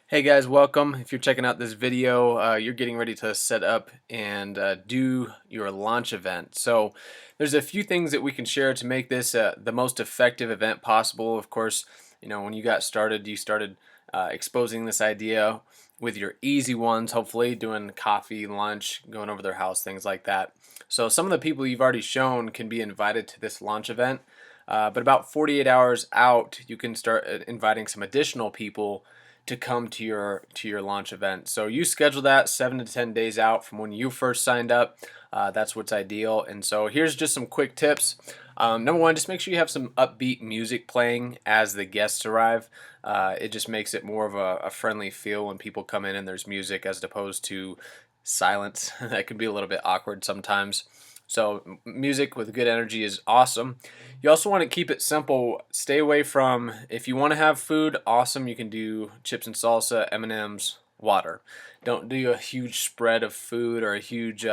Hey guys, welcome. If you're checking out this video, you're getting ready to set up and do your launch event. So there's a few things that we can share to make this the most effective event possible. Of course, when you got started, you started exposing this idea with your easy ones, hopefully doing coffee, lunch, going over their house, things like that. So some of the people you've already shown can be invited to this launch event. But about 48 hours out, you can start inviting some additional people to come to your launch event. So you schedule that 7 to 10 days out from when you first signed up. That's what's ideal. And so here's just some quick tips. Number one, just make sure you have some upbeat music playing as the guests arrive. It just makes it more of a friendly feel when people come in and there's music as opposed to silence. That can be a little bit awkward sometimes. So music with good energy is awesome. You also want to keep it simple. Stay away from, if you want to have food, awesome, you can do chips and salsa, M&Ms, water. Don't do a huge spread of food or a huge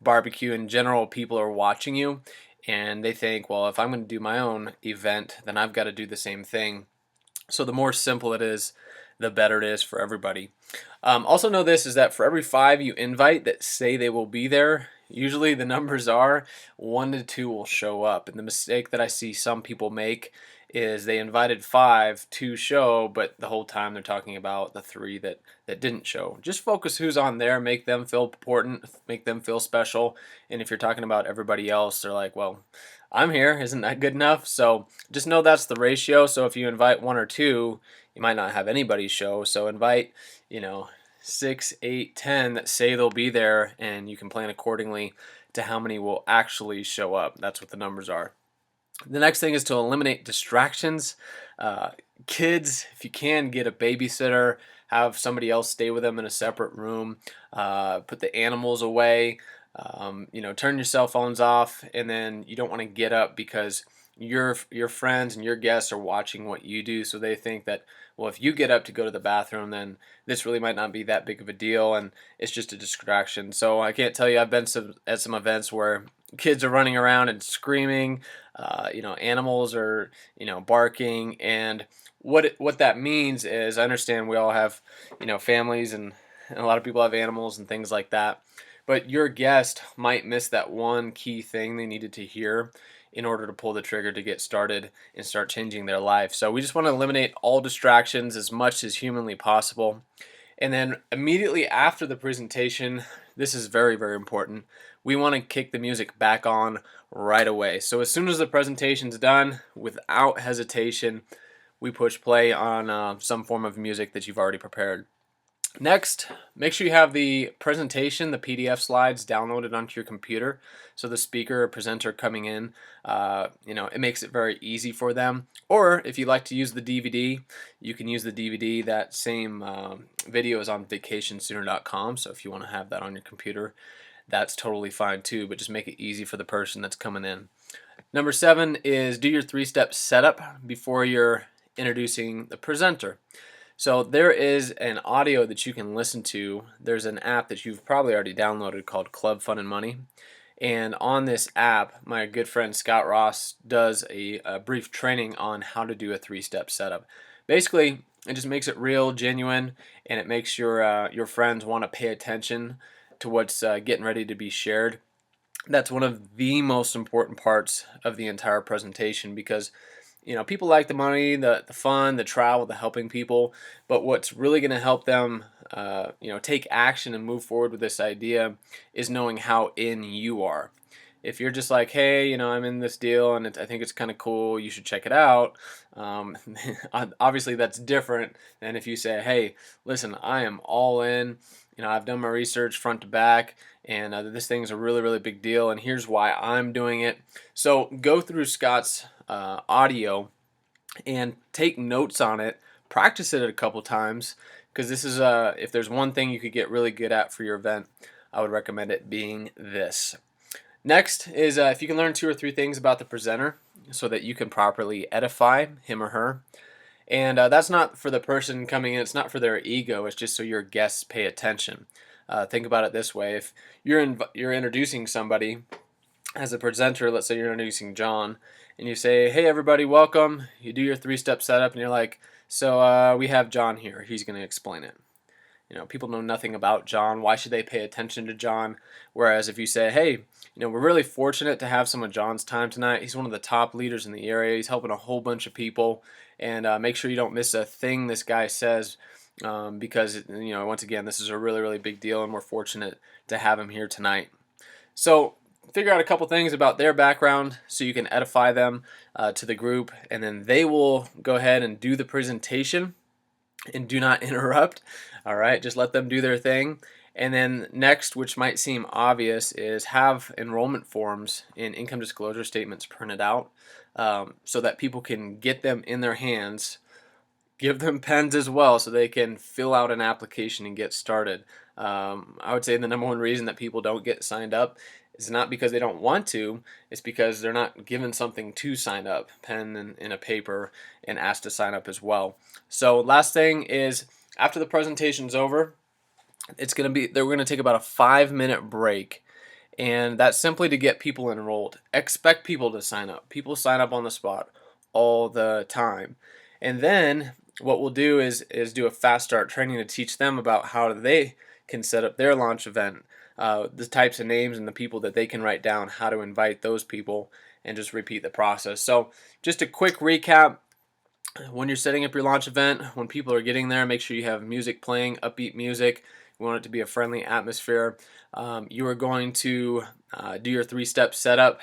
barbecue. In general, people are watching you and they think, well, if I'm going to do my own event, then I've got to do the same thing. So the more simple it is, the better it is for everybody. Also know this is that for every 5 you invite that say they will be there, usually the numbers are 1 to 2 will show up. And the mistake that I see some people make is they invited 5 to show, but the whole time they're talking about the 3 that didn't show. Just focus who's on there, make them feel important, make them feel special. And if you're talking about everybody else, they're like, well, I'm here, isn't that good enough? So just know that's the ratio. So if you invite 1 or 2, you might not have anybody show. So invite, 6, 8, 10 that say they'll be there, and you can plan accordingly to how many will actually show up. That's what the numbers are. The next thing is to eliminate distractions. Uh, Kids, if you can, get a babysitter, have somebody else stay with them in a separate room, put the animals away, turn your cell phones off, and then you don't want to get up because your friends and your guests are watching what you do, so they think that, well, if you get up to go to the bathroom, then this really might not be that big of a deal, and it's just a distraction. So I can't tell you, I've been at some events where kids are running around and screaming, animals are barking, and what that means is, I understand we all have families, and a lot of people have animals and things like that, but your guest might miss that one key thing they needed to hear in order to pull the trigger to get started and start changing their life. So we just want to eliminate all distractions as much as humanly possible. And then immediately after the presentation, this is very, very important. We want to kick the music back on right away. So as soon as the presentation's done, without hesitation, we push play on some form of music that you've already prepared. Next, make sure you have the presentation, the PDF slides downloaded onto your computer. So the speaker or presenter coming in, it makes it very easy for them. Or if you like to use the DVD, you can use the DVD. That same video is on vacationsooner.com. So if you want to have that on your computer, that's totally fine too. But just make it easy for the person that's coming in. Number 7 is do your 3-step setup before you're introducing the presenter. So there is an audio that you can listen to. There's an app that you've probably already downloaded called Club Fun and Money. And on this app, my good friend Scott Ross does a brief training on how to do a 3-step setup. Basically, it just makes it real, genuine, and it makes your friends want to pay attention to what's getting ready to be shared. That's one of the most important parts of the entire presentation because people like the money, the fun, the travel, the helping people, but what's really going to help them take action and move forward with this idea is knowing how in you are. If you're just like, hey, I'm in this deal and I think it's kind of cool, you should check it out. Obviously, that's different than if you say, hey, listen, I am all in. I've done my research front to back, and this thing's a really, really big deal, and here's why I'm doing it. So go through Scott's audio and take notes on it, practice it a couple times, because this is if there's one thing you could get really good at for your event, I would recommend it being this. Next is if you can learn 2 or 3 things about the presenter so that you can properly edify him or her. And that's not for the person coming in, it's not for their ego, it's just so your guests pay attention. Think about it this way: if you're introducing somebody as a presenter, let's say you're introducing John, and you say, hey everybody, welcome. You do your 3-step setup, and you're like, So we have John here. He's going to explain it. People know nothing about John. Why should they pay attention to John? Whereas if you say, hey, we're really fortunate to have some of John's time tonight. He's one of the top leaders in the area. He's helping a whole bunch of people. And make sure you don't miss a thing this guy says, because, once again, this is a really, really big deal, and we're fortunate to have him here tonight. So figure out a couple things about their background so you can edify them to the group, and then they will go ahead and do the presentation, and do not interrupt. All right, just let them do their thing. And then next, which might seem obvious, is have enrollment forms and income disclosure statements printed out, so that people can get them in their hands. Give them pens as well so they can fill out an application and get started. I would say the number one reason that people don't get signed up is not because they don't want to, it's because they're not given something to sign up, pen and a paper, and asked to sign up as well. So last thing is, after the presentation's over, we're going to take about a 5-minute break, and that's simply to get people enrolled. Expect people to sign up. People sign up on the spot all the time. And then what we'll do is do a fast start training to teach them about how they can set up their launch event, the types of names and the people that they can write down, how to invite those people, and just repeat the process. So just a quick recap. When you're setting up your launch event, when people are getting there, make sure you have music playing, upbeat music. You want it to be a friendly atmosphere. You are going to do your 3-step setup,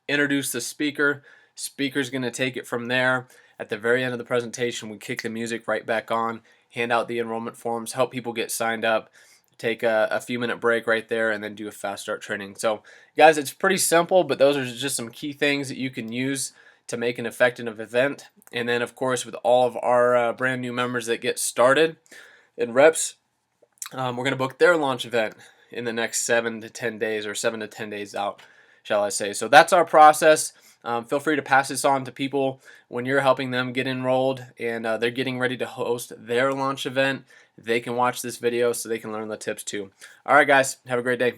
introduce the speaker. Speaker's going to take it from there. At the very end of the presentation, we kick the music right back on, hand out the enrollment forms, help people get signed up, take a few-minute break right there, and then do a fast start training. So guys, it's pretty simple, but those are just some key things that you can use to make an effective event. And then of course, with all of our brand new members that get started in reps, we're going to book their launch event in the next 7 to 10 days, or 7 to 10 days out, shall I say. So that's our process. Feel free to pass this on to people when you're helping them get enrolled and they're getting ready to host their launch event. They can watch this video so they can learn the tips too. All right, guys, have a great day.